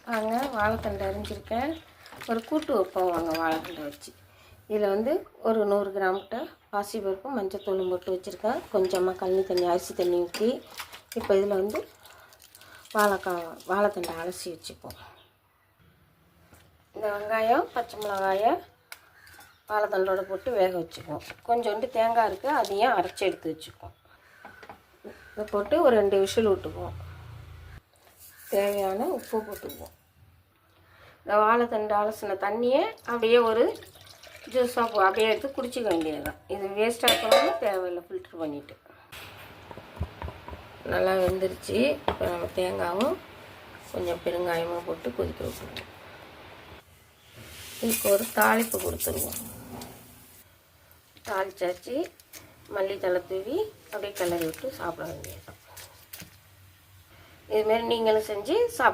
வாங்க வாழைத்தண்டை அரிஞ்சிருக்கேன். ஒரு கூட்டு வைப்போம் வாங்க வாழைத்தண்டை வச்சு. இதில் வந்து ஒரு 100 கிராம்கிட்ட பாசிப்பருப்பு மஞ்சத்தூளும் போட்டு வச்சுருக்கேன். கொஞ்சமாக கழனி தண்ணி அரிசி தண்ணி ஊற்றி இப்போ இதில் வந்து வாழைத்தண்டை அலசி வச்சுப்போம். இந்த வெங்காயம் பச்சை மிளகாயை வாழைத்தண்டோடு போட்டு வேக வச்சுக்குவோம். கொஞ்சோண்டு தேங்காய் இருக்குது, அதையும் அரைச்சி எடுத்து வச்சுக்குவோம். இதை போட்டு ஒரு 2 விசில் விட்டுக்குவோம். தேவையான உப்பு போட்டுக்குவோம். இந்த வாழைத்தண்டு அலசின தண்ணியை அப்படியே ஒரு ஜூஸாக அப்படியே எடுத்து குடிச்சிக்க வேண்டியது தான். இது வேஸ்ட்டாக இருக்கணும்னு தேவையில்லை, ஃபில்ட்ரு பண்ணிவிட்டு. நல்லா வெந்துருச்சு. இப்போ நம்ம தேங்காயும் கொஞ்சம் பெருங்காயமும் போட்டு கொதிக்க விட்டுருவோம். இதுக்கு ஒரு தாளிப்பு கொடுத்துருவோம். தாளிச்சாச்சு. மல்லித்தழை தூவி அப்படியே கிளறி விட்டு சாப்பிட வேண்டியது. இதுமாரி நீங்களும் செஞ்சு சாப்பிடுங்க.